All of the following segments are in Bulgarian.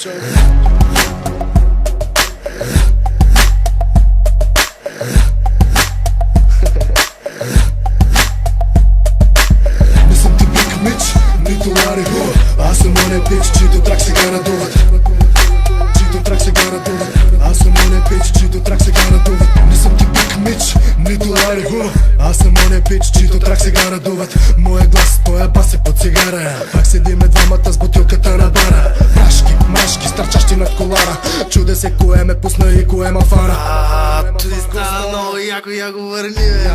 човек. Не съм типик мич, нито Лари Ху. Аз съм оня пич, чийто трак сега надуват. Аз съм оня пич, чийто трак сега надуват. Не съм типик мич, нито Лари Ху. Аз съм оня пич, чийто трак сега надуват. Моя глас, твоя бас е под цигара. Пак седиме двамата с бутилката на бара. Прашки, машки, стърчащи над колара. Чуде се кое ме пусна и кое ма фара. Той става много яко, яко върни, бе,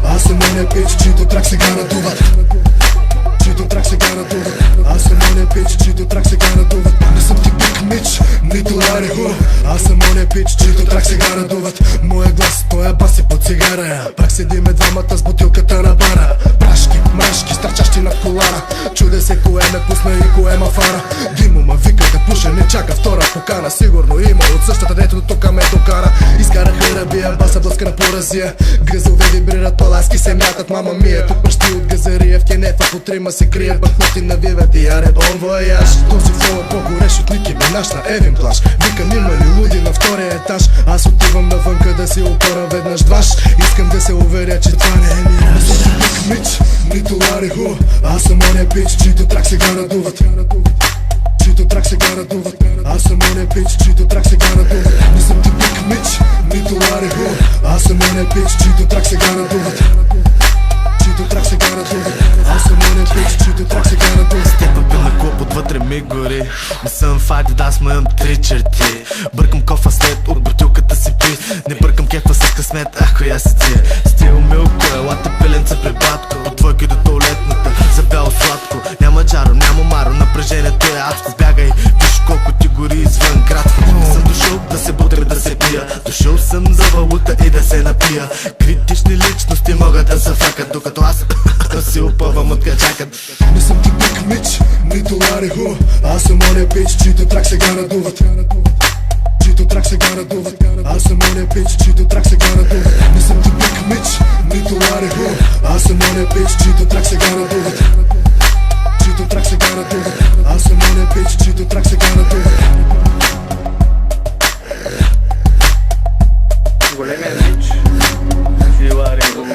Аз съм оня пич, чийто трак сега надуват. Аз съм оня пич, чийто трак сега надуват. Не съм типик мич, нито Лари Ху. Аз съм оня пич, чийто трак сега надуват. Моя глас, твоя бас е под цигара. Пак седиме двамата с бутилката на бара. Прашки, мрашки, стърчащи над колара. Чуде се кое ме пусна и кое ма фара. Димо ма вика да пуша, не чака втора покана. Сигурно има от същата, дето до тука ме докара. Изкараха рабия, баса блъска на поразия. Гръзове вибрират, паласки се мятат, мама мия. Тук пръщи от газария, в кенефа по трима се крият. Бахнати навиват и аре бон вояж. Този флоу е по-горещ от Ники Минаж на Евин плаж. Викам има ли луди на втория етаж. Аз отивам навънка да си опора веднъж дваш. Искам да се уверя, че това не е мираж. Не съм типик мич, нито Лари Ху. Аз съм оня пич, чийто трак сега надуват. Аз съм оня пич, чийто трак сега надуват. Не съм типик мич, нито Лари Ху. Аз съм оня пич, чийто трак сега надуват. Аз съм оня пич, чийто трак сега надуват. Степа пил на клоп, отвътре ми гори. Не съм в Адидас, ма имам 3 черти. Бъркам кофа след от бутилката си пи. Не бъркам кефа с късмет, коя си ти. Стил милко, елата пиленца при батко. От двойки до туалетната, за бяло сладко. Няма джаро, няма маро, напрежението е адско. Бягай, виж колко ти гори извън градско. Не съм дошъл да се будря, да се пия. Дошъл съм за валута и да се напия. Критични личности могат да се факат, докато аз си опъвам от качакът. Не съм типик мич, нито Лари Ху. Аз съм оня пич, чийто трак сега надуват. Аз съм оня пич, чийто трак сега надуват. Не съм типик мич, нито Лари Ху. Аз съм оня пич, чийто трак сега надуват. Аз съм оня пич, чийто трак сега надуват. Големия мич и Лари Ху.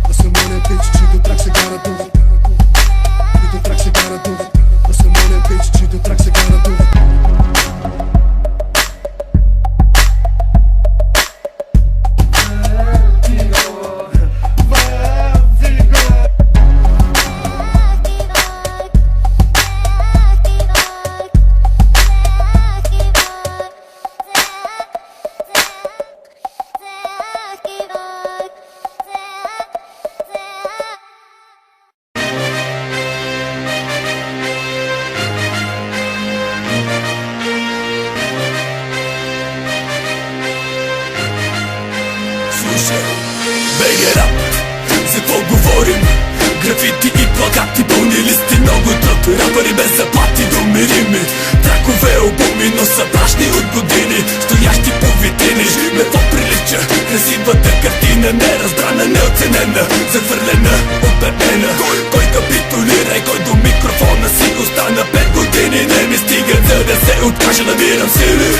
Аз съм оня пич, чийто трак сега надуват. Аз съм оня пич, чийто трак сега надуват. БГ рап, за какво говорим? Графити и плакати, пълни листи, много труд. Рапъри без заплати, домирими. Тракове, албуми, но са прашни от години. Стоящи по витрини, ме по-прилича. Красивата картина, неразбрана, неоценена. Захвърлена, обебена. Кой капитулира и кой до микрофона си остана 5 години. Не ми стига, за да се откажа, набирам сили.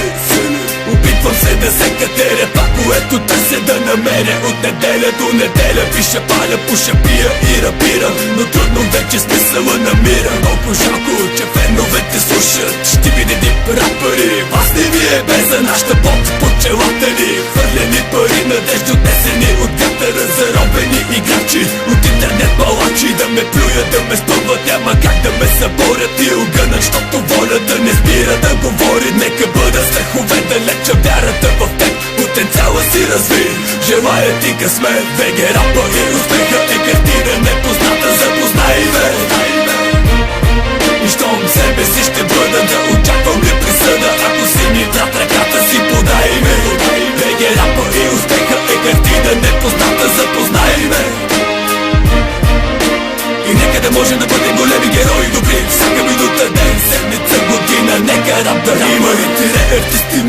Опитвам се да се катеря, това, което търся да намеря. От неделя до неделя пиша, паля, пуша, пия и рапирам. Но трудно вече смисъла намирам. Много жалко, че феновете слушат. Ще види дип рапъри, вас не ви е без за нашата поп под челата ни. Хвърлени пари, надежда отнесени от вятъра. Заробени играчи от интернет балачи. Да ме плюят, да ме спъват, няма как да ме съборят и огънат, защото волята не спира да говори. Нека бъда страхове, да леча вярата в теб, потенциала си разви. Желая ти късмет, БГ рапа и успеха е картина непозната, запознай ме. И щом себе си ще бъда, да очаквам ли присъда, ако си ми брат, ръката си подай ме. БГ рапа и успеха е картина непозната, запознай ме. И нека да можем да бъдем големи герои, добри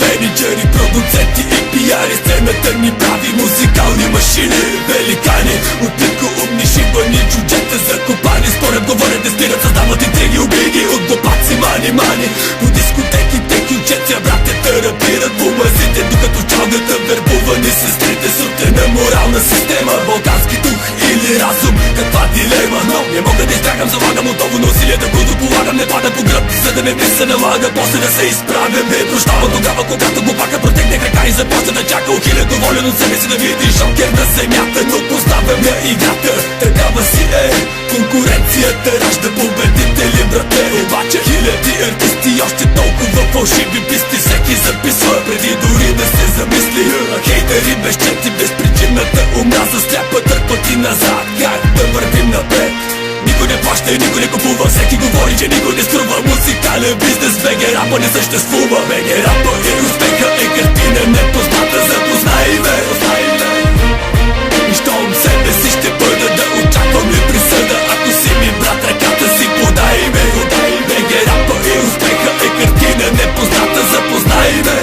менеджери, продуценти и пиари. Сцената ни прави музикални машини, великани от плитко умни шибани, чуджета закопани. Според говорят, дестират, създават интриги, убиги от глупаци, мани. По дискотеките ключеца братята рапират по мазите, докато чалгата вербувани сестрите. Сутена морална система, балкански дух или разум, каква дилема. Но не мога да избягам, залагам отново на усилия да го дополагам. Не пада по гръб, за да не ми се налага после да се изправям. Не прощава тогава, когато глупака протегне крака и започне да чака ухилия, доволен от себе си да види шокер на земята. Но поставям я играта, такава си е конкуренцията, ражда победители, брате. Обаче хиляди артисти, още толкова фалшиви писти, всеки записва преди дори да се замисли. Хейтери, безчети, безпричинната омраза сляпа, търпат и назад. Как да вървим напред? Никой не плаща и никой не купува, всеки говори, че никой не струва. Музикален бизнес, БГ рапа не съществува. БГ рапа и успеха е картина непозната, запознай ме. И щом себе си ще бъда, да очаквам ли присъда? Ако си ми брат, ръката си подай ме. БГ рапа и успеха е картина непозната, запознай ме.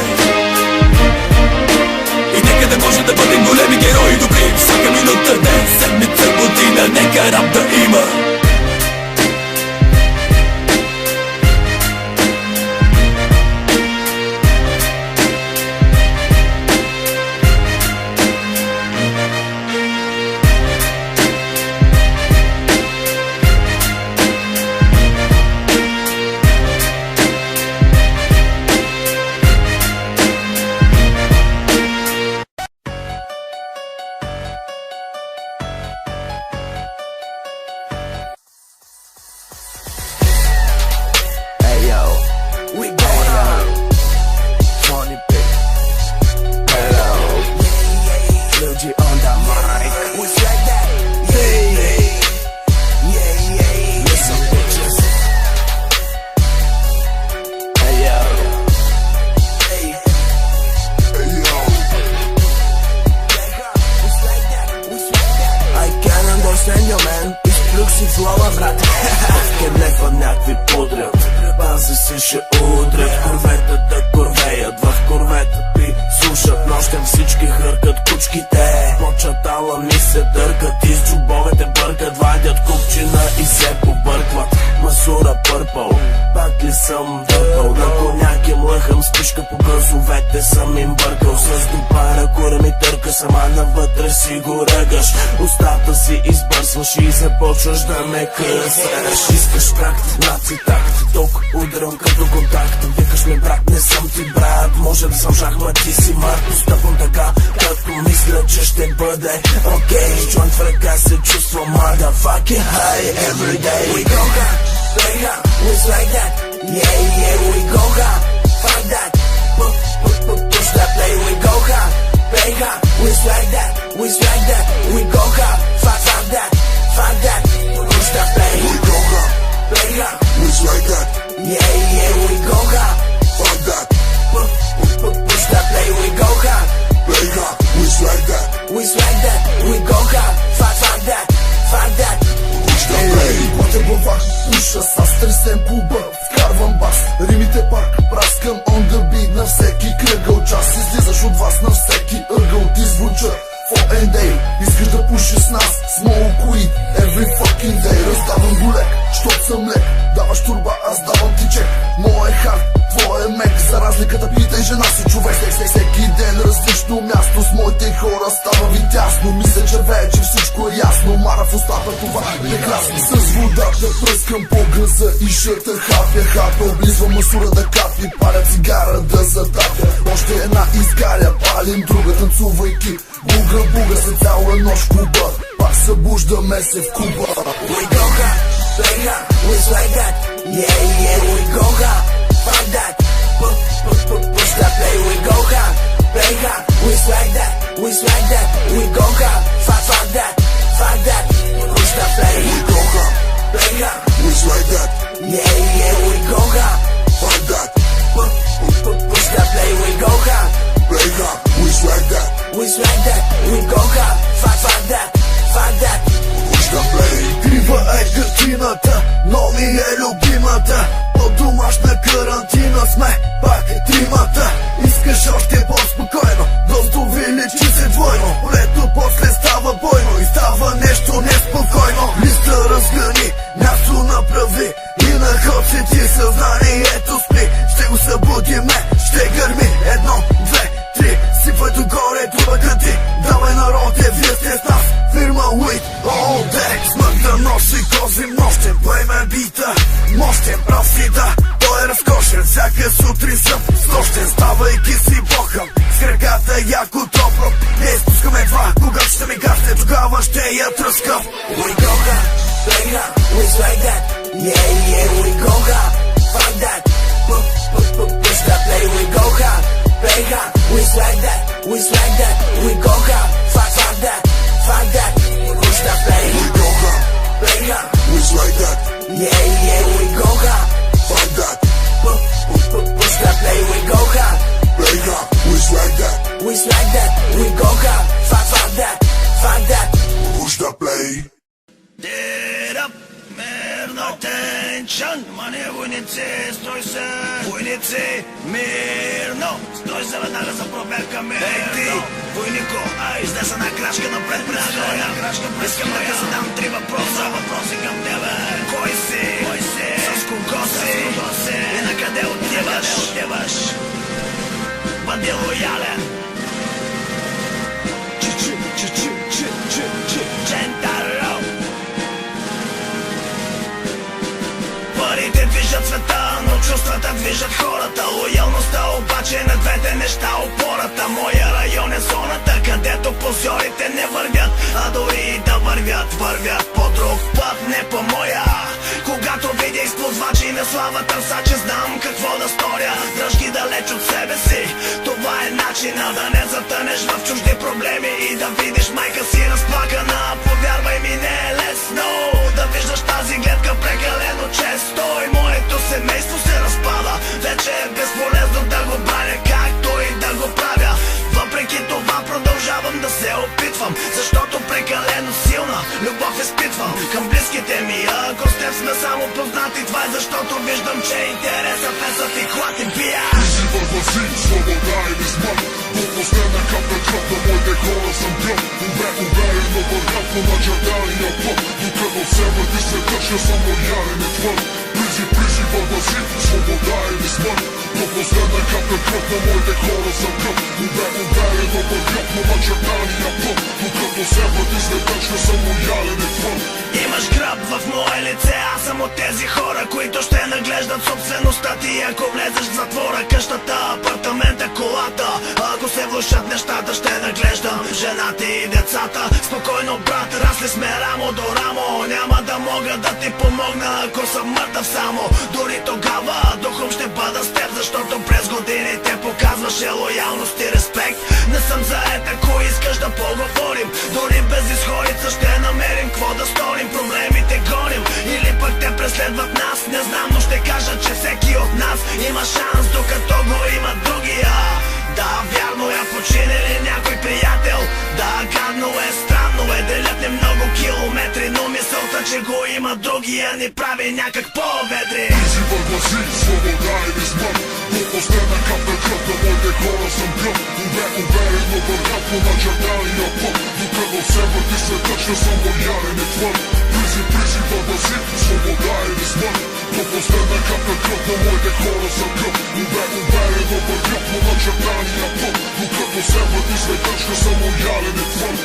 И нека да може да бъдем големи герои, добри всяка минута, ден, седмица, година, нека рап да има. И започваш да ме късаш. Искаш практ, наци такт, ток, удрям като контакт. Викаш ме брат, не съм ти брат. Може да съм шахмат, ти си мат. Постъпвам така, както мисля, че ще бъде окей. Джойнт в ръка се чувства motherfucking high every day. We go hard, play hard, it's like that. Yeah, we go hard, fuck that. Push that play, we go hard, play hard, it's like that. We go hard, fuck that. Fuck that, push that play. We go hard, play hard, it's like that. Yeah, we go hard. Fuck that, push that play. We go hard, play hard, it's like that. We go hard. Fuck that, push that play. Поте главах, пуша с тресен клуба. Вкарвам бас, римите пак праскам on the beat. На всеки кръгъл час излизаш от вас, на всеки ъгъл ти звуча. For a day, искаш да пушиш с нас, smoke weed every fucking day. Раздавам го лек, щот съм лек. Даваш турба, аз давам ти чек. Моя хард, твоя мек. За разликата питай жена си човек. Всеки ден различно място, с моите хора става ви тясно. Мисля, че вече всичко е ясно. Мара в устата, това е прекрасно. С водата пръскам по гъза и шърта хапя хапя. Облизвам масура да капи, паля цигара да затапя. Още една изгаря, палим друга, танцувайки. Буга за цяла нощ клуба. Пак събуждаме се в Куба. We go hard, play hard, it's like that. Yeah, we go hard, fuck that. Push that play, we go hard, play hard, it's like that. We go hard, fuck that. Push that play, We go hard, play hard, it's like that. yeah, we go hard. Fuck that, Push that play, we go hard, play hard, it's like that. We go hard, fuck that. Push that play. Крива е картината, но ми е любимата. По домашна карантина сме пак тримата. Иска horoscope. We go hard, play hard, we like that. Yeah, yeah, we go hard, fuck that. Push that play, we go hard, play hard, we like that, we like that. We go hard, fuck that, fuck that. Push that play, We go hard, play hard, we like that. yeah, yeah, we go hard. Fuck that, Push that play, we go hard, play hard, we like that. we like that. We go hard, fuck that, fuck that. Push that play. Get up, man, attention. Внимание, войници, стой се. Войници, мирно. Стой се веднага за проверка, мирно. Ей ти, войнико, изнеса една крачка напред. Искам да те задам 3 въпроса. Въпроси към тебе. Кой си? С кого си? И на къде отиваш? Бъди лоялен. Джентаро. Парите движат света, но чувствата движат хората. Лоялността обаче на двете неща опората. Моя район е зоната, където позорите не вървят, а дори и да вървят по друг път, не по моя. Когато видя използвачи на слава търсачи, знам какво да сторя. Дръж ги далеч от себе си, това е начина да не затънеш в чужди проблеми и да видиш майка си разплакана. Повярвай ми, не е лесно да виждаш тази гледка прекалено често. И моето семейство се разпада, вече е безполезно да го браня, както и да го правя. Въпреки това продължавам да се опитвам, защото прекалено силна любов изпитвам към близките ми. Ако с теб сме само познати, това е защото виждам, че интересът е за ти хвати пия. Ти вървази, свобода или смърт. Последна капка кръв на моите хора съм гръб. Уверено вървят по начертания път. Докато се върви светът, ще съм лоялен и твърд. Призи, вървази, свобода или смърт. Последна капка кръв на моите хора съм гръб. Уверено вървят по начертания път. Докато се върви светът, ще съм лоялен и твърд. Имаш гръб в мое лице, аз съм от тези хора, които ще наглеждат собствеността ти. Ако влезеш в затвора, къщата, апартамента, колата, ако се влушат нещата, ще наглеждам жената и децата. Спокойно, брат, расли сме рамо до рамо. Няма да мога да ти помогна, ако съм мъртъв само. Дори тогава духом ще бъда с теб, защото през годините показваше лоялност и респект. Не съм заед, ако искаш да поговорим, дори без изходица ще намерим какво да сторим. Проблемите гоним или пък те преследват нас, не знам, но ще кажа, че всеки от нас има шанс, докато го има другия. Да, вярно е, починали някой приятел. Да, гадно е, странно е, делят ни много километри, но мисълта, че го има другия, ни прави някак по-ведри. Призи, вървази, свобода или смърт. Последна капка кръв на моите хора съм гръб. Уверено вървят по начертания път. Докато се върви светът, ще съм лоялен и твърд. Призи, вървази, свобода или смърт. Последна капка кръв на моите хора съм гръб. Уверено вървят по начертания път. Докато се върви светът, ще съм лоялен и твърд.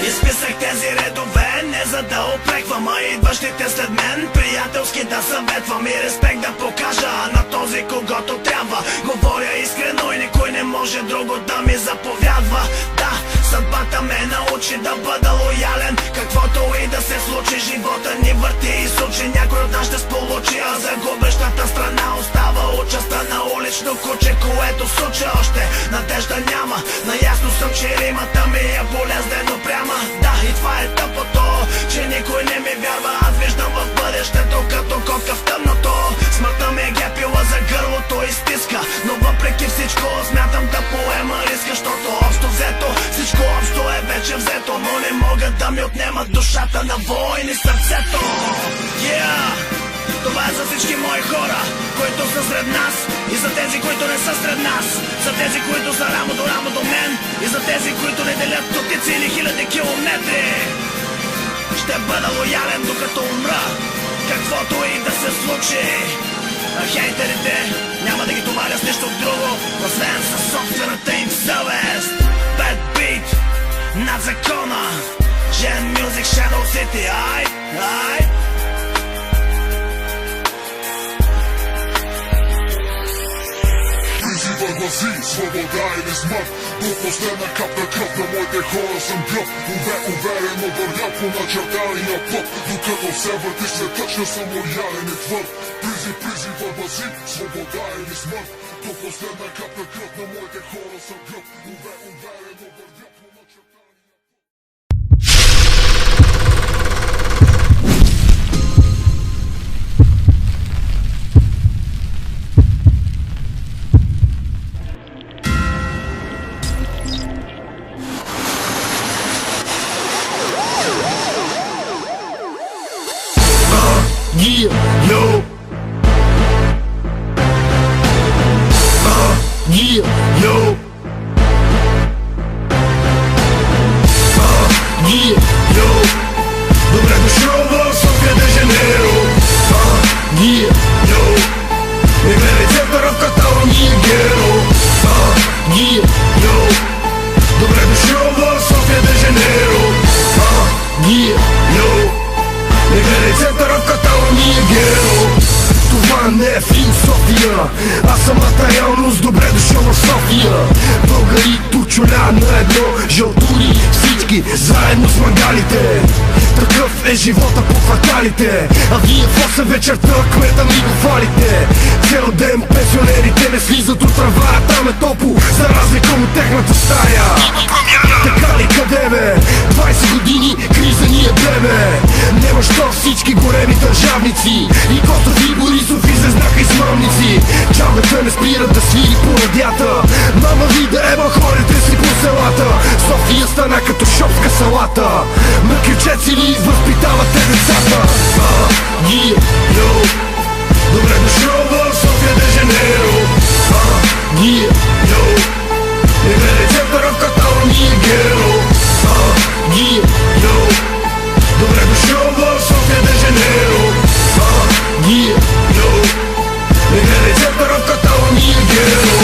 Изписах тези редове, не за да опреквам, а идващите след мен приятелски да съветвам и респект да покажа на този, когото трябва. Говоря искрено и никой не може друго да ми заповядва. Да, съдбата ме научи да бъда лоялен, каквото и да се случи, живота ни върти и сучи. Някой от нас ще сполучи, а загубещата страна остава участа на улично куче, което суча още. Надежда няма, наясно съм, че римата ми е болезнено пряма. Да, и това е тъпото, че никой не ми вярва. Аз виждам в бъдещето като котка в тъмното. Смъртта ми е гепила за гърлото и стиска, но въпреки всичко смятам да поема риска, защото общо взето всичко общо е вече взето, но не могат да ми отнемат душата на войн и сърцето. Yeah! Това е за всички мои хора, които са сред нас, и за тези, които не са сред нас, за тези, които са рамо до мен, и за тези, които не делят стотици или хиляди километри. Ще бъда лоялен докато умра, каквото и да се случи. А хейтерите няма да ги товаря с нищо друго, освен със собствената им съвест. Bad beat над закона, Gen Music Shadow City, ай. вървази, свобода или смърт. До последна капна кръв на моите хора съм гръб. Уверено вървя по начертания път. Докато се върти светът, ще съм лоялен и твърд. Призи, вървази, свобода или смърт. До последна капна кръв на моите хора съм гръб. Уверено вървя по начертания. Yeah, yo. Yeah, yo. Yeah, yo. Добре дошъл в София де Жанейро. Yeah, yo. Не гледай центъра в Каталония, геро. Yeah, yo. Добре дошъл в София де Жанейро. Yeah, yo. Не гледай центъра в Каталония, геро. Това не е философия, а самата реалност. Добре дошъл в София. Българи, турчуля на едно, жълтури всички заедно с магалите. Такъв е живота по кварталите. А вие в 8 вечерта кмета ми го хвалите. Цел ден пенсионерите не слизат от трава, там е топло, за разлика от техната стая. Така ли къде бе? 20 години криза ни е бебе. Нема що всички големи държавници и Костов и Борисов изрезнаха измамници. Чалгата не спират да свири по радията. Мама вида еба хорите си по селата. София стана като шопска салата. Мъкючеци ли възпитавате децата? Yeah, yo. Добре дошъл в София де Жанейро. Yeah, yo. Не гледай центъра в Каталония, геро. Yeah, yo. Добре дошъл в София де Жанейро. Yeah, yo. Не гледай центъра в Каталония, геро.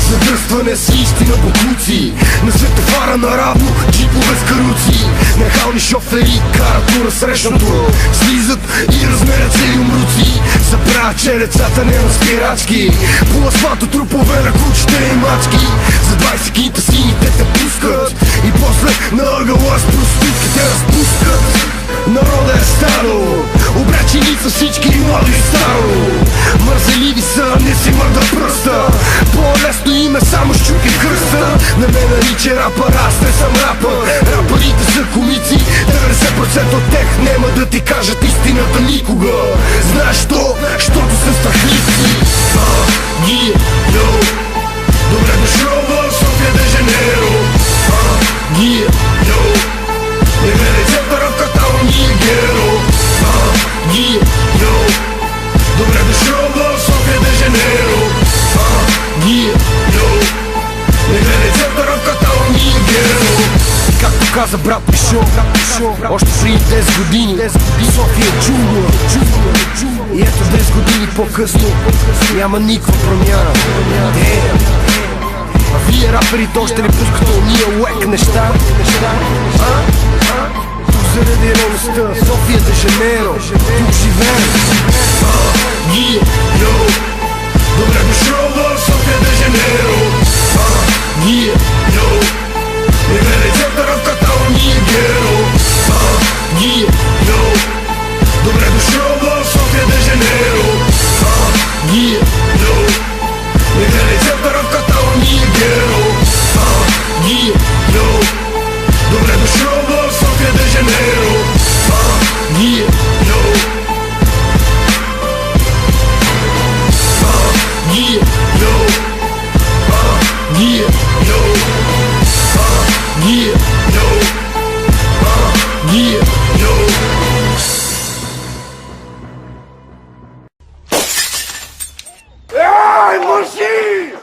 Задръстване с истина буклуци. На светофара наравно джипове с каруци. Нахални шофери карат по насрещното. Слизат и размерят се юмруци. Заправят черецата не на спирачки. По асфалто трупове на кучета и мачки. За 20 кинта сините те пускат. И после на ъгъла с проститутките разпускат. Народа е старо, обречени са всички младо и старо. Мързеливи са, не си мърда пръста. По-лесно им е само щуки в кръста. Не ме нарича рапър, аз не съм рапър. Рапърите са комици, 90% от тях няма да ти кажат истината никога. Знаеш що? Щото са страхливци. Yeah, yo. Добре дошъл в София де Жанейро. Yeah, yo. Не гледай центъра в Каталония, геро. Yeah, yo. Добре дошъл в София де Жанейро. Yeah, yo. Не гледай центъра в Каталония, геро. Както каза брат Пишо, още преди 10 години София е джунгла. И ето 10 години по-късно няма никаква промяна. А вие раперите още не пускате уния уек неща. Тук заради реалността, София де Жанейро, тук живеем. Yeah, yo. Добре дошъл в София де Жанейро. Yeah, yo. Не гледай центъра в Каталония, геро. Yeah, yo. Добре дошъл в София де Жанейро. Yeah, yo. Не гледай центъра в Каталония, геро. Yeah, yo. Добре дошъл в София де Жанейро. Yeah, yo. Yeah, yo. Yeah, yo. Yeah, yo. Yeah, yo. Ай, мужик!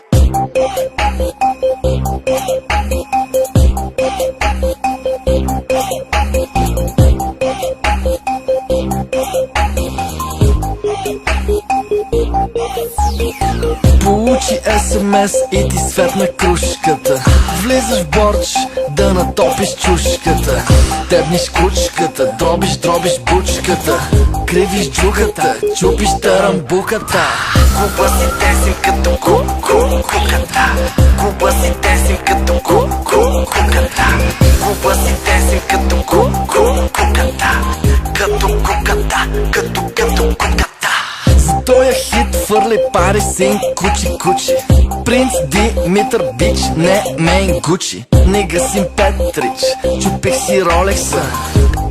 Получи СМС и ти светна кружката. Влизаш в борч да натопиш чушката. Тебниш кучката, дробиш бучката. Кривиш джугата, чупиш тарамбуката. Глупостите си като куката. Глупостите си като куката. Глупостите си като куката. Като куката. За тоя хит фърли пари син кучи. Принц Димитър Бич, не мейн Гучи. Нига син Петрич, чупих си Ролекса.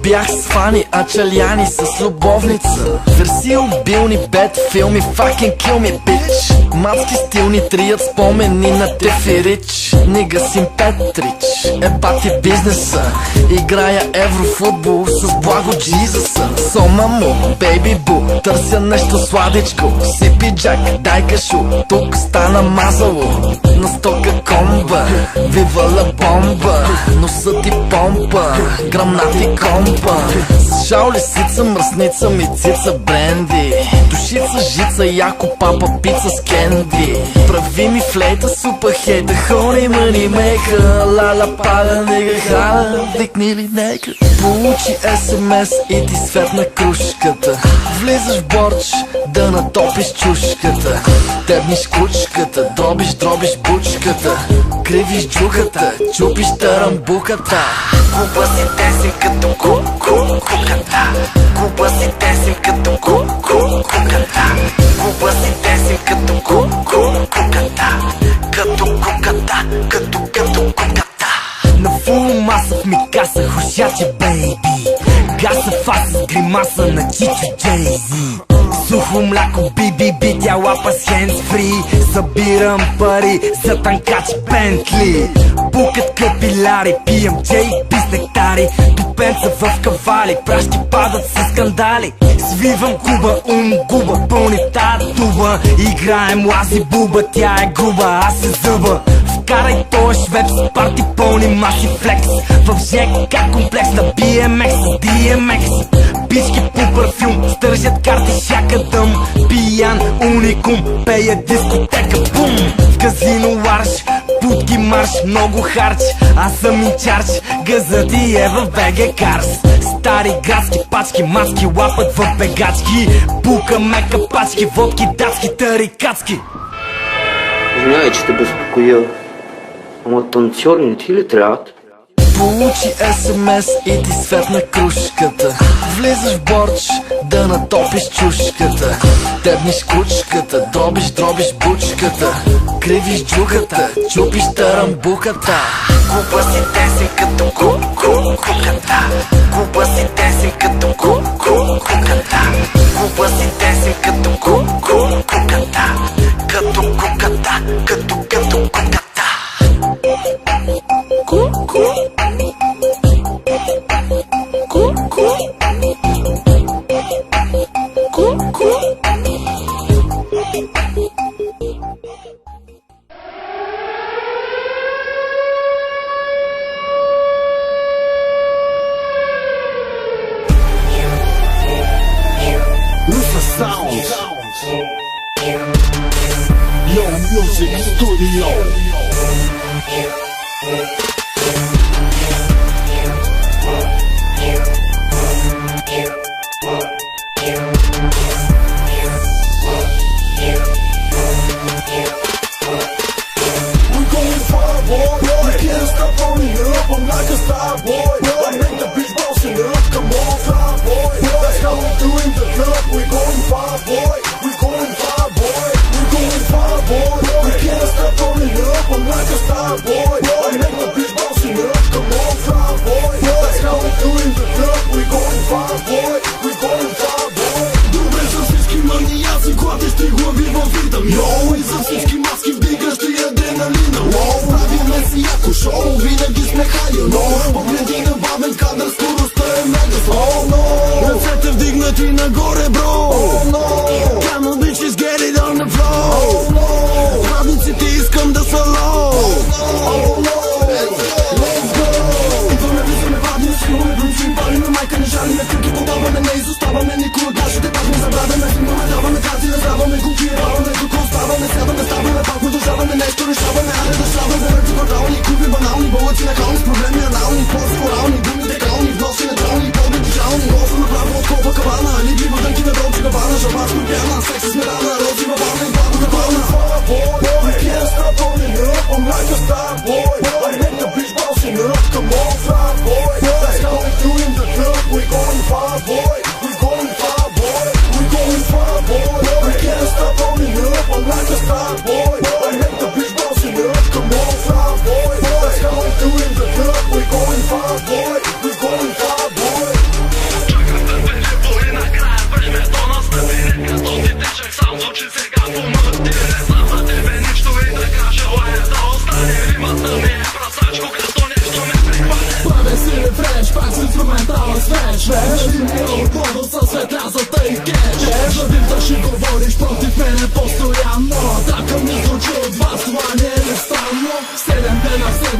Бях с Фани Ачаляни с любовница. Верси убилни бед филми, fucking kill me bitch. Мацки стилни трият спомени на Теферич. Нига син Петрич, бати бизнеса. Играя еврофутбол с благо Джизъса. Сома му, бейби бу, търся нещо сладичко. Сипи джак, дай кашу, тук стана мазало. На стока комба, вивала бомба. Носа ти помпа, грамнати комба. С жал лисица, мръсница ми цица бренди. Душица, жица, яко папа, пица с кенди. Прави ми флейта, супа хейта, хони мани мейка. Лала пада, нега хала, викни ли нека. Получи СМС и ти светна кружката. Влизаш в борч, да натопиш чушката. Тебниш кучката, дробиш бучката. Кривиш джухата, чупиш тарамбуката. Глупостите си като куката. Глупостите си като куката. Глупостите си като куката. Като куката. На фул маса в ми каса, хушаче бейби. Гаса фаса с гримаса на Чичо Джейзи. Сухо мляко би, тя лапа с хендсфри. Събирам пари за танкачи Бентли. Пукат капиляри, пием JB с нектари. Тупенца в кавали, прашки падат с скандали. Свивам куба, губа, пълни тая туба. Играем лази буба, тя е груба, аз се зъба. Вкарай този швеб с парти пълни маси флекс. В ЖК комплекс на BMX с DMX. Бички по парфюм, стържат карти шака дъм. Пиян уникум, пея дискотека бум. В казино ларш, путки марш, много харч. Аз съм инчарч, газът и е в БГ Карс. Стари градски пачки, маски лапат в бегачки. Пука мека пачки, водки датски, тарикатски. Извинявай, че те безпокоя. Ама танцори не ти ли трябват? Получи СМС и ти светна кружката. Влизаш в борч, да натопиш чушката. Тебниш кучката, дробиш бучката. Кривиш джухата, чупиш тарамбуката. Глупостите си като куката. Глупостите си като куката. Глупостите си като куката. Като куката. Yo Music Studio. Винаги сме хайо, но погледи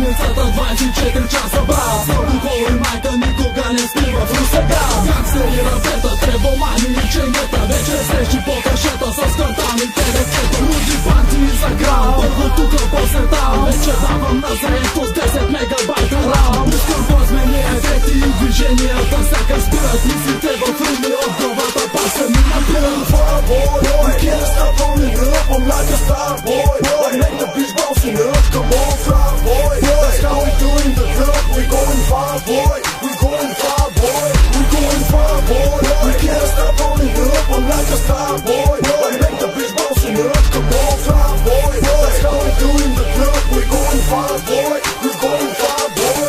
седмицата 24 часа, брат. Много хора и майка никога не скрива в сега. Гангстери, рапета, требомани и ченгета. Вече срещи по кашета с картаните ръцете. Луди банти за грам, първо тука после там. Вече давам на заетост 10 мегабайта рам. Искам по-змени ефекти и движенията сякаш спират мислите в руми от главата. Пак се ми напират. Boy, can't stop rolling up, I'm like a star boy. I make the beach bouncing up, come on, fly boy. That's how we doing the club, we going far boy. We going far boy, we going far boy. We can't stop rolling up, I'm like a star boy. I make the beach bouncing up, come on, fly boy. That's how we doing the club, we going far boy. We going far boy.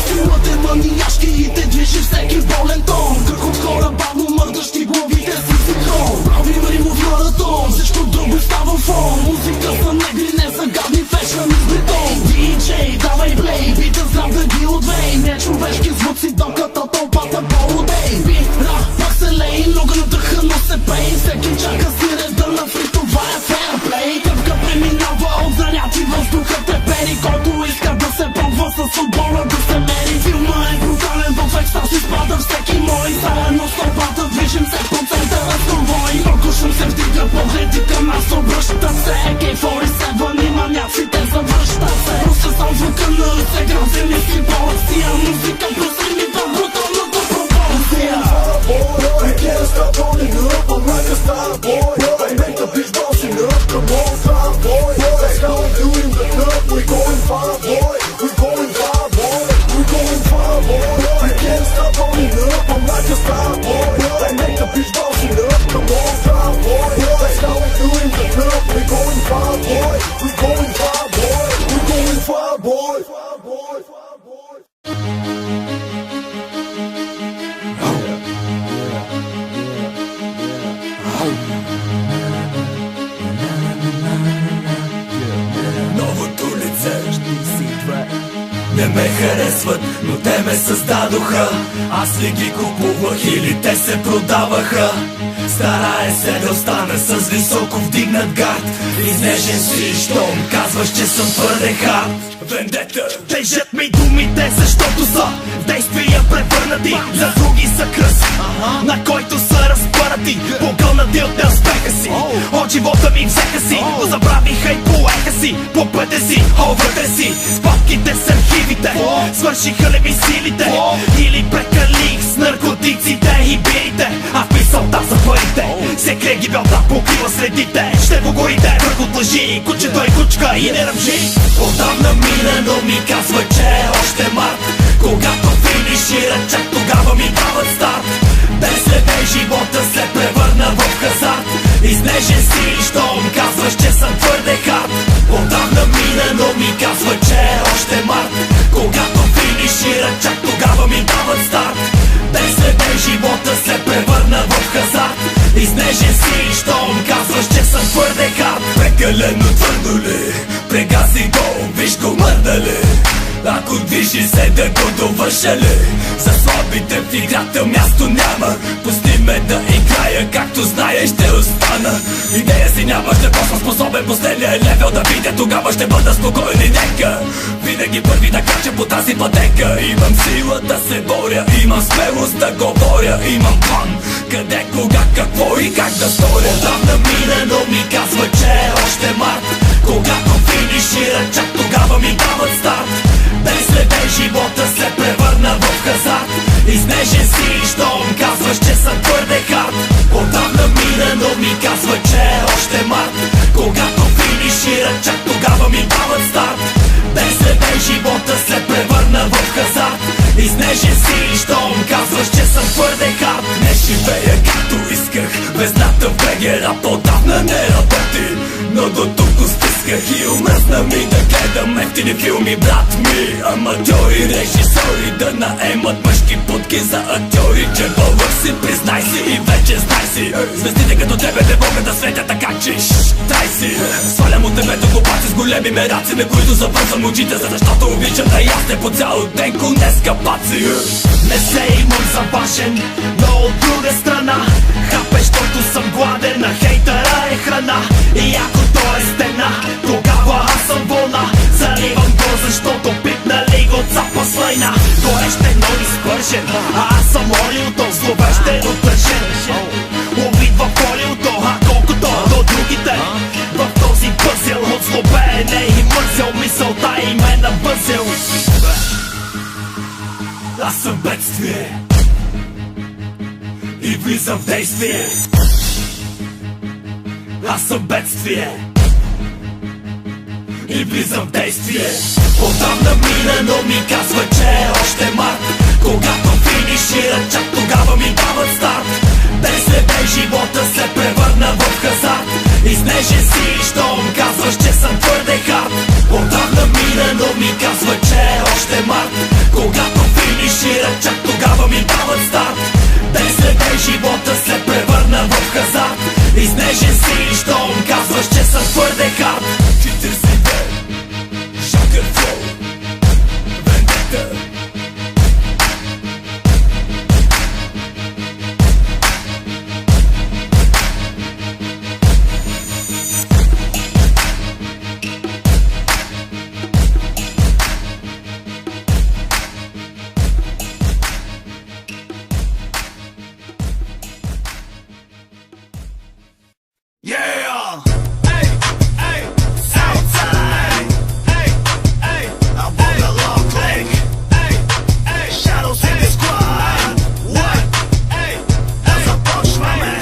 Стилът е маниашки и те движи всеки болен тон. Кръг от хора бавно мърдащи главите си синхрон. Правим римов маратон, всичко друго става фон. Музика за негри, не за гадни, фешън из бетон. DJ, давай плей, бита здрав да ги отвей. Не човешки звуци, докато тълпата по-одей. Бира, пак се лей, много надъха, но се пей. Всеки чака си реда на фри, това е фейрплей. Къпка преминава от заряд и въздуха те пери. Който иска да се пробва с отбора да се мери. Филма е брутален, в екстаз изпада всеки мой. Заедно с тълпата движим се по центъра с конвой. Окушам се вдига погледи към нас, обръща се. AK-47 и маняците завръщат се. Процесам звука на ръце, грази мисли полъция. Музика плюс римита, бруталната пропорция. We can't stop rolling up, I'm like a star boy. I make the beach bouncing up, come on, fly boy. That's how we doing the club, we going far boy. We going far boy, we going far boy. We can't stop rolling up, I'm like a star boy. I make the beach bouncing up, come on, fly boy. That's how we doing the club, we going far boy. We going far boy, we going far boy. Новото лице не ме харесват, но те ме създадоха. Аз ли ги купувах или те се продаваха? Старае се да остана с високо вдигнат гард. Изнежен си, щом казваш, че съм твърде хард. Вендета. Тежат ми думите, защото са в действия превърнати. За други са кръст, на който са разпърнати. Погълнати от неуспеха си, от живота ми взеха си. Но забравиха и поеха си, по пътя си, вътре си. С папките с архивите, свършиха ли ми силите? Или прекалих с наркотиците и бирите? А в мисълта за парите се крие гибелта, покрива следите. Ще погорите върху лъжи, кучето е кучка и не ръмжи. Отдавна мина, но ми казва, че е още март. Когато финишира, чак тогава ми дават старт. Без тебе живота се превърна в хазарт. Изнежен си, щом казваш, че съм твърде хард. Отдавна мина, но ми казва, че е още март. Когато финишира, чак тогава ми дават старт. Без тебе живота се превърна в хазарт. Изнежен си, щом казваш, че съм твърде хард. Прекалено твърдо ли? Прегази го, виж го мърдали. Ако движи се да го довърша ли? За слабите в играта място няма. Пусти ме да играя, както знаеш ще остана. Идея си няма, ще съм способен последния левел да видя. Тогава ще бъда спокоен и нека винаги първи да крача по тази пътека. Имам сила да се боря, имам смелост да говоря. Имам план, къде, кога, какво и как да сторя. Отдавна мина, но ми казва, че е още март. Когато финишира, чак тогава ми дават старт. Без тебе живота се превърна в хазарт. Изнежен си, щом казваш, че съм твърде хард. Отдавна мина, но ми казва, че е още март. Когато финишира, чак тогава ми дават старт. Без тебе живота се превърна в хазарт. Изнежен си, щом казваш, че съм твърде хард. Не живея както исках, везната в БГ рап отдавна не работи. Но до тук стисках и омръзна ми да гледам ефтини филми, брат ми. Аматьори, режисьори да наемат мъжки путки за актьори. Че бълък си, признай си и вече знай си. Звездите като тебе не могат да светят, така че трай си. Свалям от тебето глупаци с големи мераци, на които завързвам очите, защото обичам да ясне по цял ден конеска паци. Не се имам за важен, но от друга страна хапе, защото съм гладен, на хейтъра е храна. И ако той е стена, тогава аз съм съм вълна. Заливам го, защото пипнали го цапа слайна. Горещен, но изпържен, а аз съм олиото, зловещен отържен. Убит в полиото, а колкото до другите в този пъзел от злобеене и мързел, мисълта и ме набързел. Аз съм бедствие и влизам в действие. Аз съм бедствие и влизам в действие. Отдавна мина, но ми казва, че е още март. Когато финишират, чак тогава ми дават старт. Ден след ден живота се превърна в хазарт. Изнежен си, щом казваш, че съм твърде хард. Отдавна мина, но ми казва, че е още март. Когато финишират, чак тогава ми дават старт. Ден след ден живота се превърна в хазарт. Изнежен си, щом казваш, че съм твърде хард. 42 Шокер флоу Вендета. Yeah! Hey, hey, outside. Hey, hey, I wanna look like. Hey, hey, shadows in the squad. What? Hey, as I punch my man.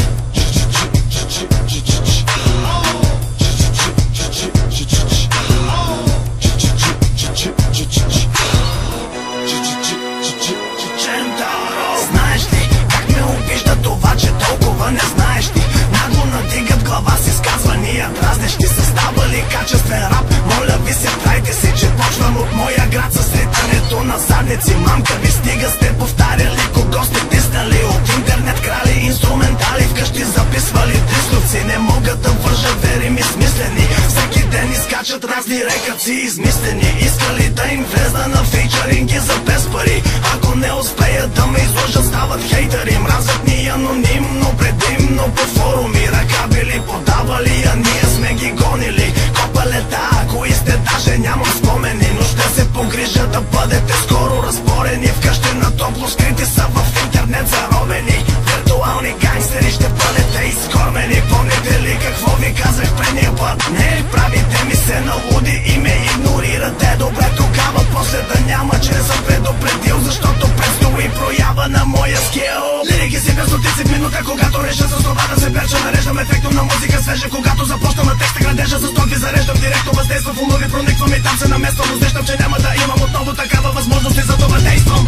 Знаеш ли как ме обижда това, че толкова не знаеш ли? Нагло надигат глава с изказвания дразнещи. Създавали качествен рап, моля ви се, трайте си, че почвам от моя град със сритането на задници. Мамка ви стига, сте повтаряли кого сте тиснали. От интернет крали инструментали, вкъщи записвали трисловци. Не могат да вържат вери ми смислени. Всеки ден изкачат разни рекаци измислени. Искали да им влезна на фейчеринги за без пари. Ако не успеят да ме изложат, стават хейтери. Мразят ни анонимно, предимно по форуми. Ръка били подавали, а ние сме ги гонили. Копалета, ако сте, даже нямам спомени. Но ще се погрижа да бъдете скоро разборени. Вкъщи на топло скрити са в интернет заробени. Виртуални гангстери ще бъдете изкормени. Помните ли какво ви казах предния път? Не, правите ми се налуди и ме игнорирате. Добре, тогава после да няма чрез съм предупредил, защото предстои проява на моя скил. Лирики си без стотици в минута, когато реша с това да се перча. Нареждам ефектно на музика свежа, когато започна на текста градежа. За сток ви зареждам директно, въздейства в умови, прониквам и там се намествам. Усещам, че няма да имам отново такава възможност и за това действам.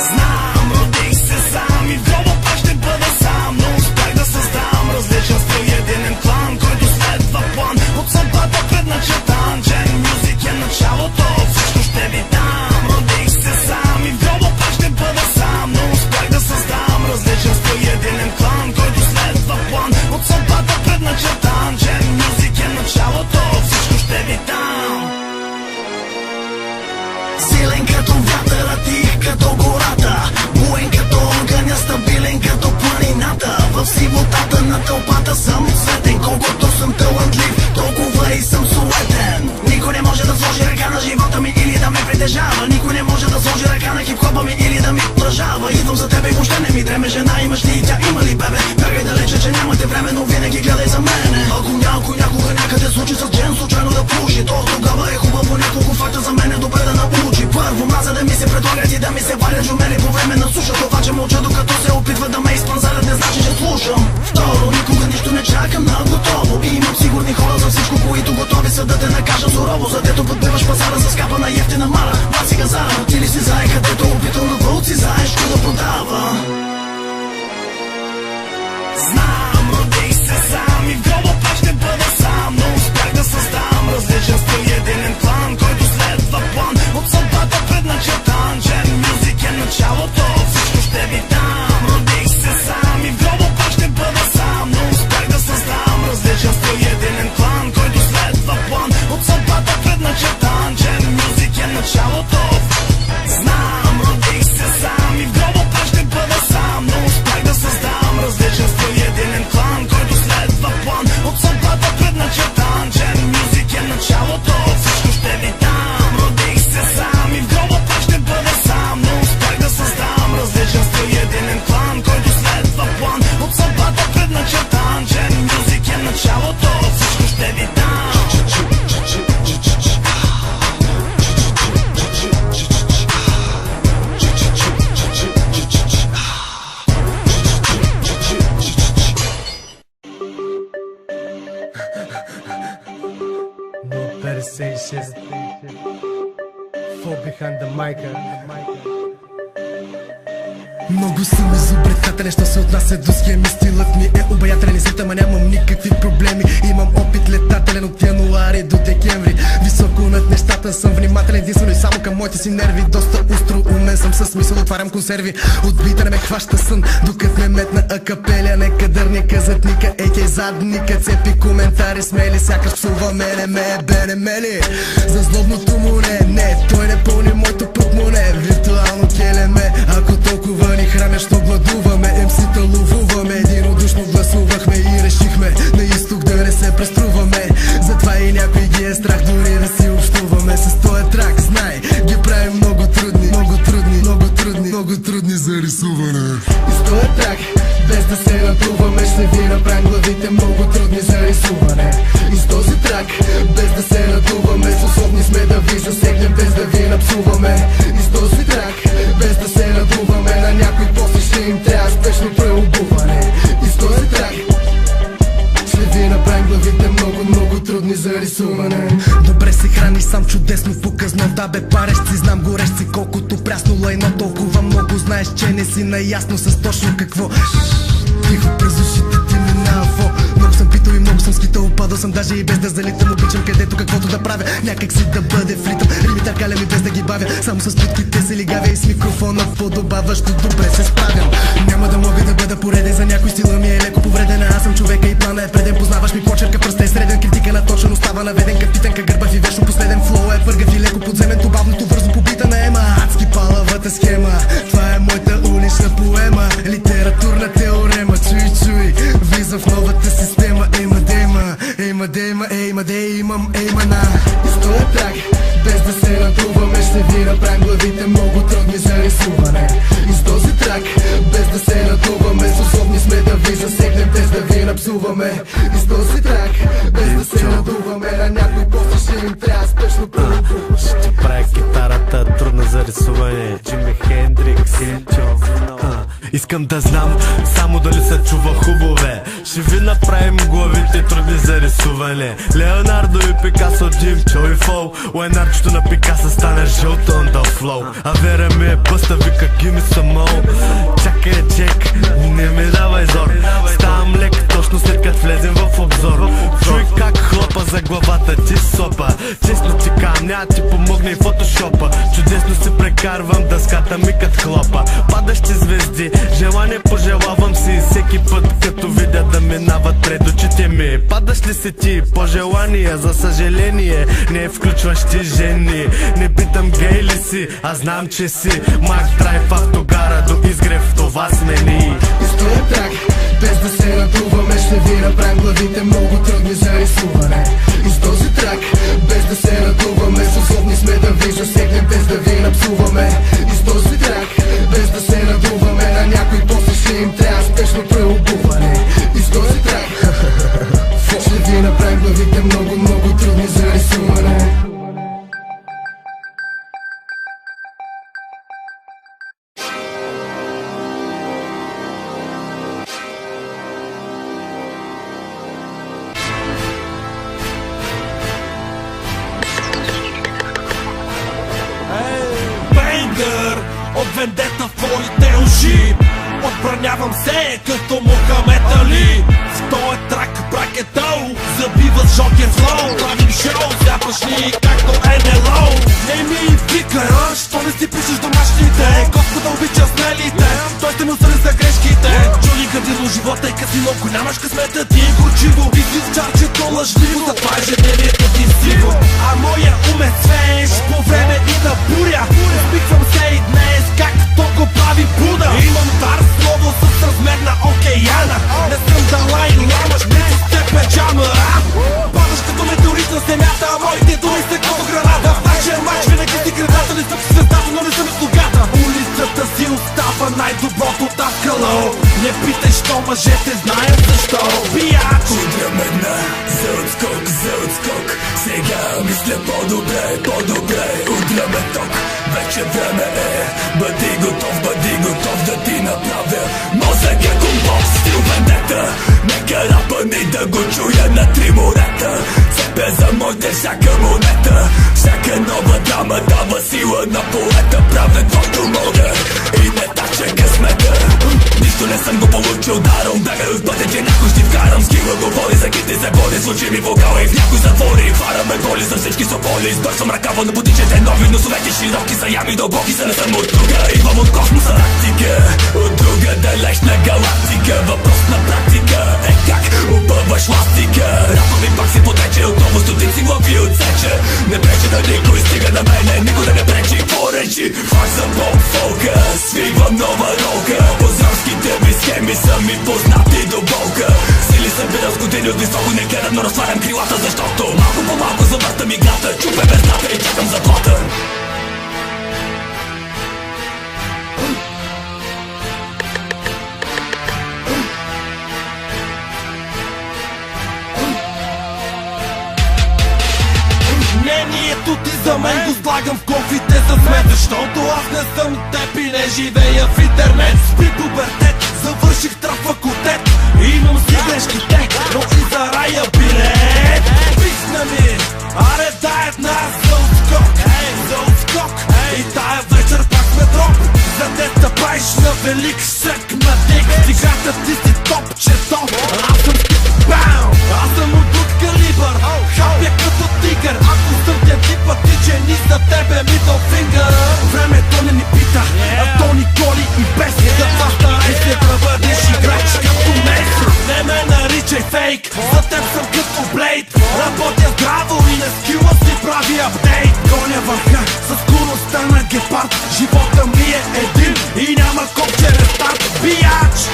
Знам, родих се сам и в гроба пак ще бъда сам, но успях да създам различен стил и единен клан, който следва план от съдбата предначертан. Джен Мюзик е началото, всичко ще ви дам. Родих се сам и в гроба пак ще бъда сам, но успях да създам различен стил и единен клан, който следва план от съдбата предначертан. Джен Мюзик е началото, всичко ще ви дам. Силен като вятъра, тих като гората, буен като огъня, стабилен като планината. В сивотата на тълпата съм светен, колкото съм талантлив, толкова и съм суетен. Никой не може да сложи ръка на живота ми или да ме притежава. Никой не може да сложи ръка на хип-хопа ми или да ми отражава. Идвам за тебе и въобще не ми дреме. Жена имаш ли и тя има ли бебе? Бягай далече, че нямате време, но винаги гледай за мене. Ако някога някъде случи с Джен случайно да пуши, то тогава е хубаво няколко факта за мене добре да научи. Първо, мраза да ми се предлагат и да ми се валят жумели по време на суша. Това, че мълча докато се опитва да ме изпанзарят, не значи, че слушам. Второ, никога нищо не чакам на готово. И имам сигурни хора за всичко, които готови са да те накажат сурово. Задето подбиваш пазара с капа на ефтина мара. Баци газара, ти ли си зае, където опитал на вълци, знаеш що да продава. Знам, родих се сам и в гроба пак ще бъда сам, но успях да създам различен стил и единен клан, който следва план от съдбата предначертан. Джен Мюзик е началото, всичко ще ви дам. Родих се сам и в гроба пак ще бъда сам, но успях да създам различен стил и единен клан, който следва план от съдбата предначертан. Джен Мюзик е началото. Знам, родих се сам и в гроба пак ще бъда сам, но успях да създам различен стил и единен клан, който следва план от съдбата предначертан. Fall behind the mic. Много съм изобретателен, що се отнася до схеми. Стилът ми е обаятелен, излитам, а нямам никакви проблеми. Имам опит летателен от януари до декември. Високо над нещата съм внимателен, единствено и само към моите си нерви. Доста устро умен съм, със смисъл отварям консерви. От бита не ме хваща сън, докато ме метна акапеля. Нека дърника, задника, екей задника. Цепи коментари смели, сякаш псува мене, не мели. За злобното му не, той не пълни моето пътмоне. Виртуално келеме, ако толкова ни храня, що гладуваме. МС-та ловуваме, единодушно гласувахме и решихме на изток да не се преструваме. Затова и някой ги е страх дори да си общуваме. С този трак, знай, ги правим много трудни за рисуване. И с този трак, без да се натруваме, ще ви направим главите много трудни за рисуване. И с този трак, без да се надуваме, способни сме да ви засегнем, без да ви напсуваме. И с този трак, без да се надуваме, на някой после ще им трябва спешно преобуване. И с този трак ще ви направим главите много трудни за рисуване. Добре се храниш сам, чудесно показно. Да бе, парещ си, знам горещ си, колкото прясно лайно, толкова много знаеш, че не си наясно с точно какво. Тихо през ушите ти минава фо. Много съм питал и много съм скитал, падал съм даже и без да залитам. Обичам където каквото да правя, някак си да бъде в ритъм. Рими търкаля ми без да ги бавя, само с путките се лигавя и с микрофона подобаващо добре се справям. Няма да мога да бъда пореден, за някой стила ми е леко повредена. Аз съм човека и плана е преден, познаваш ми почерка, пръста е среден. Критика на точен остава наведен, капитанка гърбав и вечно последен. Флоу е въргав и леко подземен, добавното бързо побита на ема. Адски палавата схема, това е моята улична поема. Литературна теорема, чуй, влиза в новата система. Имам еймана. И с този трак, без да се натруваме, ще ви направим главите много трудни за рисуване. И с този трак, без да се натруваме, способни сме да ви засегнем, без да ви напсуваме. И с този трак, без да се надуваме, на някой после ще им трябва спешно преобуване. Ще ти правя китарата трудна за рисуване. Джими Хендрикс, искам да знам само дали се чува хубаве. Ще ви направим главите трудни за рисуване. Леонардо и Пикасо, Джим, Чо и Фол. Лайнарчето на Пикасо стане жълто on the flow. А Вера ми е бъста, вика give me some more. Чакай, чек, не ми давай зор. Ставам лек точно след като влезем в обзор. Чуй как хлопа за главата ти сопа. Честно ти кам, няма ти помогне и фотошопа. Чудесно се прекарвам дъската ми кът хлопа. Падащи звезди, желание пожелавам си всеки път, като видя да минават пред очите ми. Падаш ли си ти пожелания, за съжаление не включваш ти жени. Не питам гей ли си, а знам че си. Мак драйв автогара до изгрев, това сме ни. И с този трак, без да се натруваме, ще ви направим главите много трудни за рисуване. И с този трак, без да се натруваме, способни сме да ви засегнем, без да ви напсуваме. И с този трак, без да се натруваме, на някой после ще им трябва спешно преобуване. И с този трак ще ви направим главите много трудни за рисуване. От вендета в твоите уши отбранявам се като Мохамед Али. В този трак бракетъл забива с жокер флоу. Правим шоу, сяпаш ни както НЛО. Не ми викай, що не си пишеш домашните. Господа обича смелите, той ще ме осъди за грешките. Чули градило, живота е казино, ако нямаш късмета ти е горчиво. И си в чарчето лъжливо, затова ежедневието ти сиво. А моя ум е свеж по време и на буря. Разбиквам се и днес, както го прави Буда. Имам дар слово с размер на океана. Не съм Далай Ламаш, нито с теб е джама. Падаш като метеорит на земята, а моите думи са като граната. В нашия мач винаги си градата, не съм си звездата, но не съм и слугата. Улицата си остава най-доброто таскало. Не питай, що мъжете знаят защо. Бияч! Удряме за отскок. Сега мисля по-добре. Удряме ток. вече време е. Бъди готов да ти направя мозък е компост, стил вендета. Нека рапа ни да го чуя на три морета. Цепя за моите всяка монета. Всяка нова драма дава сила на поета. Правя каквото мога и не тача късмета. Нищо не съм го получил даром. Бягай от пътя, че някой ще вкарам. Скила говори, за кити се боли. Звучи ми вокала и в някой затвори. Хвараме голи за всички соболи. Избърсвам ръкава на потичете нови носовете широки са ями дълбоки са. Не съм от тука, идвам от космоса. Практика, от друга далечна галактика. Въпрос на практика е как опъваш ластика. Рапа ми пак си потече, отново стотици глави отсече. Не прече да никой стига на мене, никой да не пречи. Поречи, фак за поп-фолка, свивам нова ролка. Позорските ми схеми са ми познати до болка. Сили съм бил с години от високо не гледам, но разтварям крилата, защото малко по малко завърта ми грата. Чупе бездата и чакам заплата. Мнението ти за мен го слагам в кофите за смет. Защото аз не съм теб и не живея в интернет. Спри пубертет, завърших тръв факултет. Имам си грешките, но и за рая билет. Писна ми, аре дай една за отскок. И тая вечер пак сме дроп. За дета правиш на велик шък на дик. Играта ти си топчето, аз съм бам. Аз съм от друг калибър, хапя като тигър. Ако съм те типа ти, че ни за тебе middle finger. Времето не ни пита, а то ни коли и без. Затова старай се да бъдеш играч като Меси. Не ме наричай фейк, за теб съм като Блейд. Работя здраво и на скила си прави апдейт. Гоня върха със скоростта на гепард. Живота ми е един и няма копче рестарт. Бияч!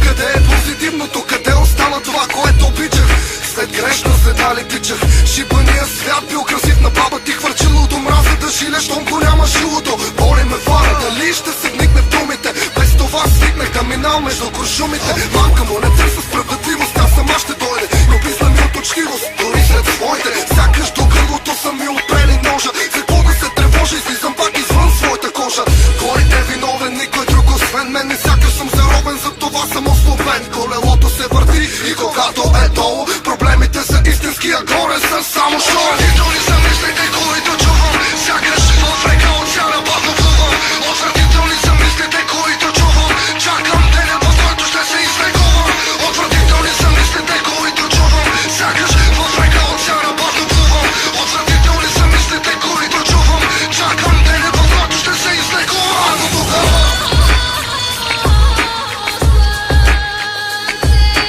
Къде е позитивното, къде остана това, което обичах? След грешно седали тичах. Шибания свят бил красив, на баба ти хвърчило до мраза да жилеш, щом го няма жилото. Боли ме фара, дали ще се вникне в думите. Без това свикнах да минал между куршумите. Мамка му не търса справедливост, тя сама ще дойде. Но писна ми от учтивост, дори сред своите. Сякаш до гърлото са ми отпрели ножа. За какво да се тревожа, излизам пак извън своята кожа. Кой е виновен, никой друг освен мен. Не сякаш съм заробен, за това съм ослабен. Колелото се върти и когато е долу, проблемите са истински, а горе са само шоу. Отвратителни са мислите, които чувам, сякаш в река океана бавно плувам. Отвратителни са мислите, които чувам, чакам деня, в който ще се излекувам. Отвратителни са мислите, които чувам, сякаш в река океана бавно плувам. Отвратителни са мислите, които чувам, чакам деня, в който ще се излекувам.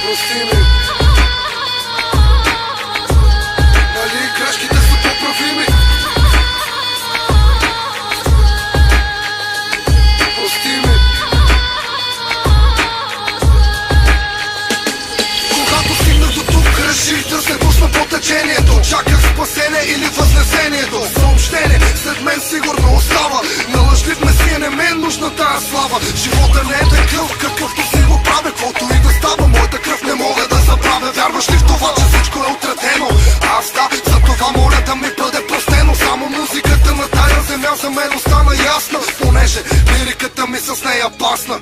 Прости ми. Нали грешките са поправими? Прости ми. Когато стигнах до тук, реших да се пусна по течението. Чаках спасение или възнесението. Съобщение, след мен сигурно остава. На лъжлив месия не ме е нужна тая слава. Живота не е такъв, какъвто си го правя. Каквото и да става, моята кръв не мога да забравя. Вярваш ли в това, че всичко е отредено? Аз да, за това моля да ми бъде простено. Само музиката на тая земя за мен остана ясна. Понеже лириката ми с нея пасна.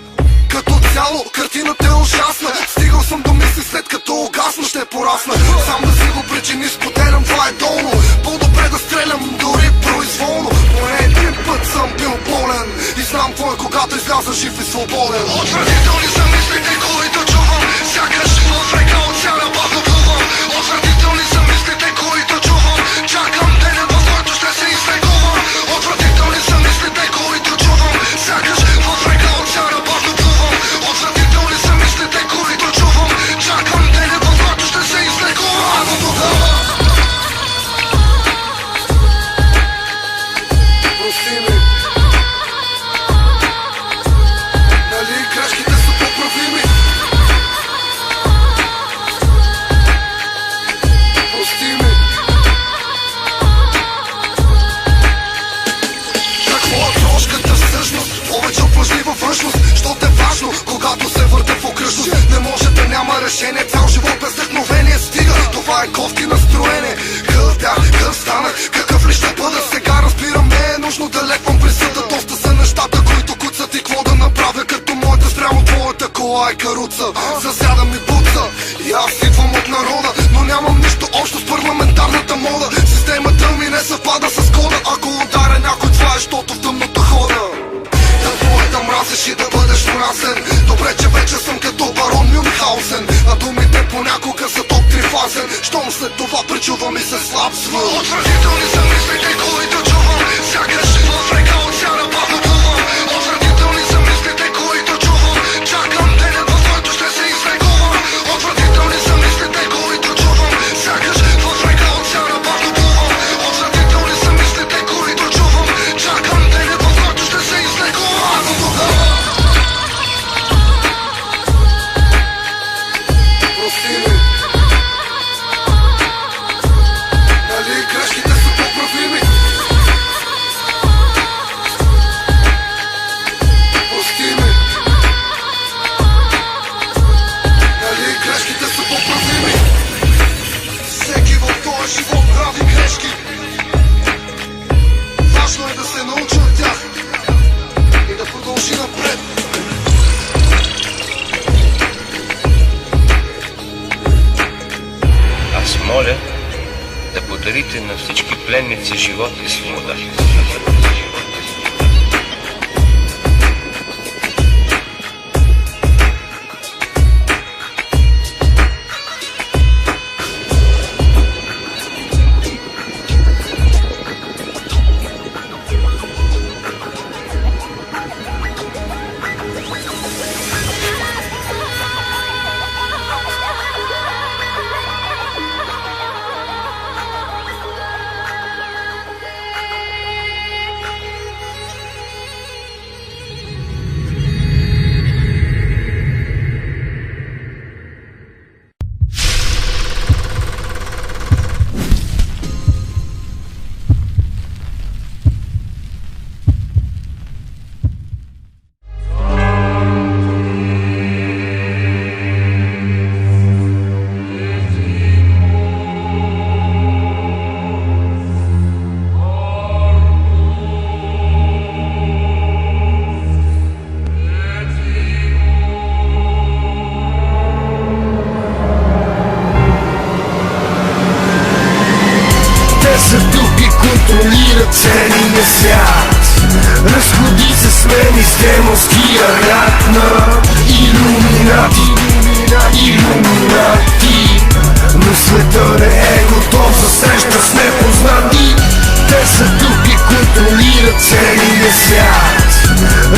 Като цяло, картината е ужасна. Стигал съм до мисли, след като угасна, ще порасна. Сам да си го причини, споделям, това е долно. По-добре да стрелям, дори произволно. Поне един път съм бил болен и знам какво е, когато изляза жив и свободен. Отвратителни са мислите, които чувам, сякаш в река океана бавно плувам. Отвратителни са мислите, които чувам, чакам деня, в който ще се излекувам. Отвратителни са мислите, които чувам, сякаш в река океана бавно плувам. Отвратителни са мислите, които чувам, кола и каруца, засяда ми буца. И аз идвам от народа, но нямам нищо общо с парламентарната мода. Системата ми не съвпада с кода. Ако ударя някой, това е, щото в тъмната хода. Да твое да мразиш и да бъдеш мразен. Добре, че вече съм като барон Мюнхаузен, а думите понякога са топ трифазен. Щом след това причува ми се слаб звън. Отвратителни са мислите, които чувам, сякаш в река океана бавно плувам. Отвратителни са мислите, които чувам, чакам денят, в който ще се излекувам. Отвратителни са мислите, които чувам, сякаш в река океана бавно плувам. Отвратителни са мислите, които чувам, чакам денят, в който ще се излекувам. Прости ми, нали грешките са поправими? Прости ми, нали грешките са поправими? Всеки в този живот прави грешки. Важно е да се научи от тях и да продължи напред. Аз моля да подарите на всички пленници живот и свобода. Контролират целия свят. Разходи се с мен из демонския ряд на илюминати, илюминати. Но света не е готов за среща с непознати. Те са тук и контролират целия свят.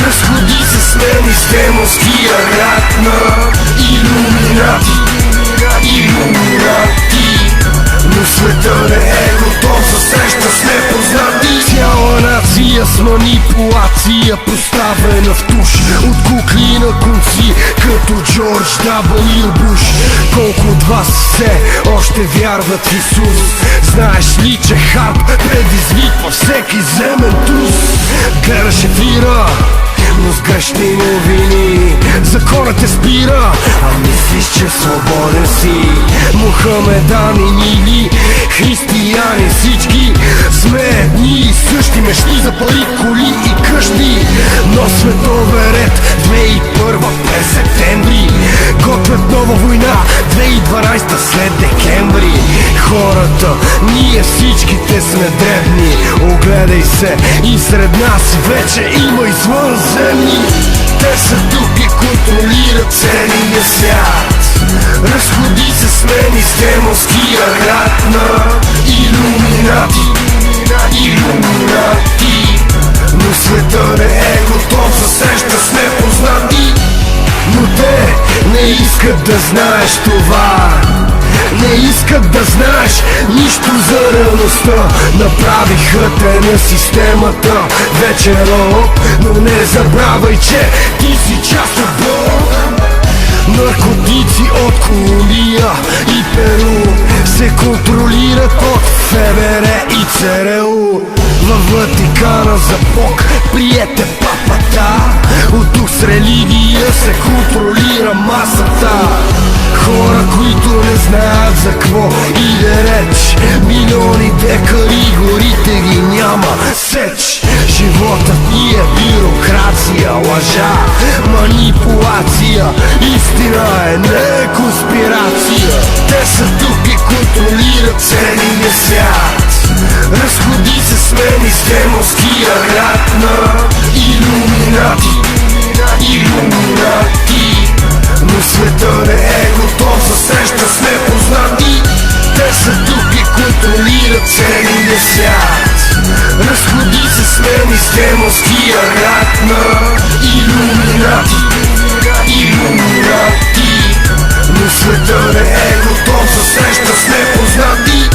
Разходи се с мен из демонския ряд на илюминати, илюминати. Но света не е готов за среща с непознати. Цяла нация с манипулация, поставена в туш от кукли на конци, като Джордж W. Буш. Колко от вас все още вярват в Исус? Знаеш ли, че харп предизвиква всеки земен туз? Гледаш ефира, но с грешни новини. Законът те спира, а мислиш, че свободен си. Мухамедани, нили, християни, всички сме едни и същи. Мечти за пари, коли и къщи. Но световен ред 2001 през септември. Готвят нова война 2012 след декември. Хората, ние всичките сме дребни. Огледай се, и сред нас вече има извънземни. Те са тук и контролират целия свят. Разходи се с мен из демонския ряд на илюминати, илюминати. Но света не е готов за среща с непознати. Но те не искат да знаеш това. Не искат да знаеш нищо за реалността. Направиха те на системата вече роб. Но не забравяй, че ти си част от Бог. Наркотици от Колумбия и Перу се контролират от ФБР и ЦРУ. Във Ватикана за Бог приете папата. От тук с религия се контролира масата. Хора, които не знаят за какво иде реч. Милиони декари, горите ги няма сеч. Животът ни е бюрокрация, лъжа, манипулация и не е конспирация. Те са тук и контролират целия свят. Разходи се с мен из демонския ряд на илюминати, илюминати. Но света не е готов за среща с непознати. Те са тук и контролират целия свят. Разходи се с мен из демонския ряд на илюминати, илюминати. Но света не е готов за среща с непознати.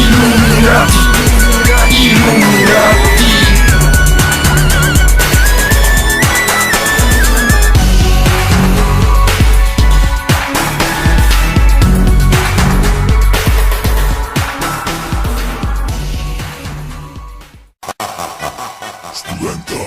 Illuminati, Illuminati. Studenta.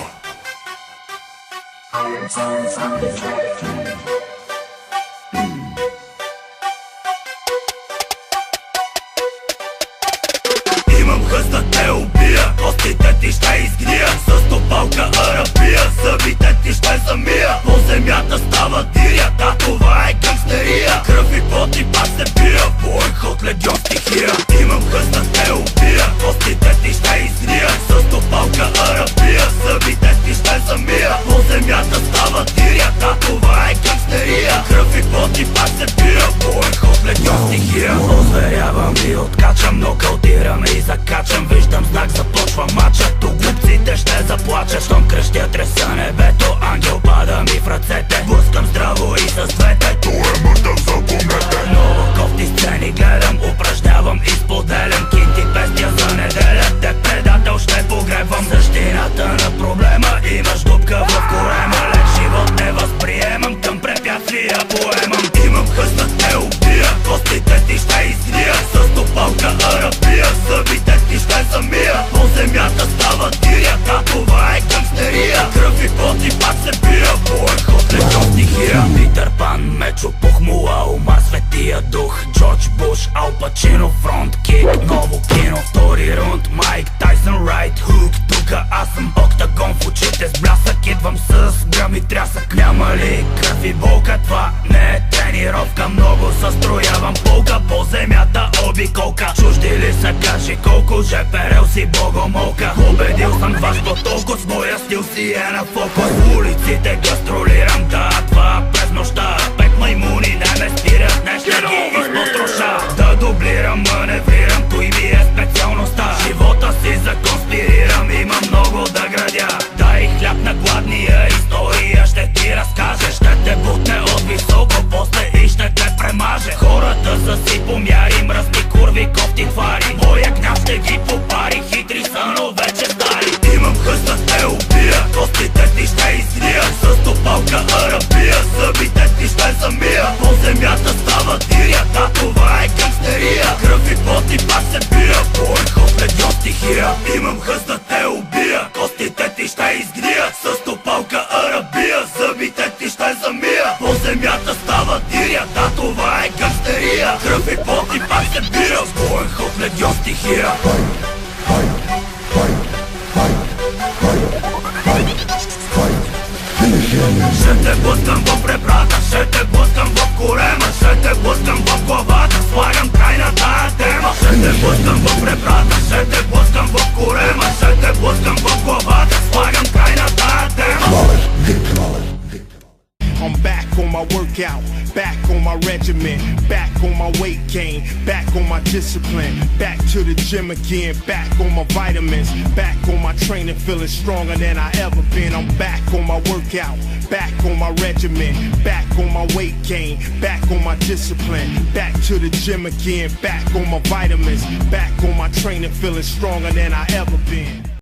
Имам хъст да те убия, костите ти ще изгния. С топалка арабия, зъбите ти ще замия. По земята става диря, да това е гангстерия. Кръв и пот и пак се бия, боен ход легион стихия. Имам хъст да те убия, костите ти ще изгния. С топалка арабия, зъбите ти ще замия. По земята става диря, да това е гангстерия. Кръв и пот и пак се бия, боен ход легион стихия. Озверявам и откачам, нокаутирам и закачам. Виждам знак, започва матча. Тук глупците ще заплачат. Щом крещя, треса небето, ангел пада ми в ръцете. Блъскам здраво и с двете. То е мъртъв, запомнете. Много кофти сцени гледам, упражнявам и споделям. Кинти пестия за неделя, те предател ще погребвам. Същината на проблема, имаш дупка в корема. Лек живот не възприемам, към препятствия поемам. Имам хъст да те убия, костите ти ще изгния. С топалка арабия, зъбите ти ще замия. По земята става диря, да това е гангстерия. Кръв и пот и пак се бия, боен ход легион стихия. Питър Пан, Мечо Пухмула, Омар Светия Дух, Джордж Буш, Ал Пачино, фронт кик, ново кино. Втори рунд, Майк Тайсън, райт хук. Тука аз съм октагон, в очите с блясък. Идвам с грам и трясък. Няма ли кръв и болка, това не е тренировка. Много състроявам полка, по земята обиколка. Чужди ли са, кажи колко, жеперел си богомолка. Убедил съм вас по толкова, с моя стил си е на фокус. Улиците гастролирам, да, това през нощта. Пет маймуни не ме спират, днес ще ги изпотроша. Да дублирам, маневрирам, той ми е специалността. Живота си законспирирам, имам много да градя. Дай хляб на гладния, история ще ти разкаже. Ще те бутне от високо, после и ще те премаже. Хората са си помяри, мръсни курви, кофти твари. Моя гняв ще ги попари, хитри са, но вече стари. Имам хъст да те убия, костите ти ще изгния. С топалка арабия, зъбите ти ще замия. По земята става диря, да това е гангстерия. Кръв и пот и пак се бия, боен ход легион стихия. Имам хъст да те убия, костите ти ще изгния. С топалка арабия, зъбите ти ще замия. По земята става диря, да това е гангстерия. Кръв и пот и пак се бия, боен ход легион стихия. Ще те блъскам в ребрата, ще те блъскам в корема. Ще те блъскам в главата, слагам край на тая тема. Ще те блъскам в ребрата, ще те блъскам в корема. Ще те блъскам в главата, слагам край на тая тема. I'm back on my workout, back on my regimen, back on my weight gain, back on my discipline, back to the gym again, back on my vitamins, back on my training, feeling stronger than I ever been. I'm back on my workout, back on my regimen, back on my weight gain, back on my discipline, back to the gym again, back on my vitamins, back on my training, feeling stronger than I ever been.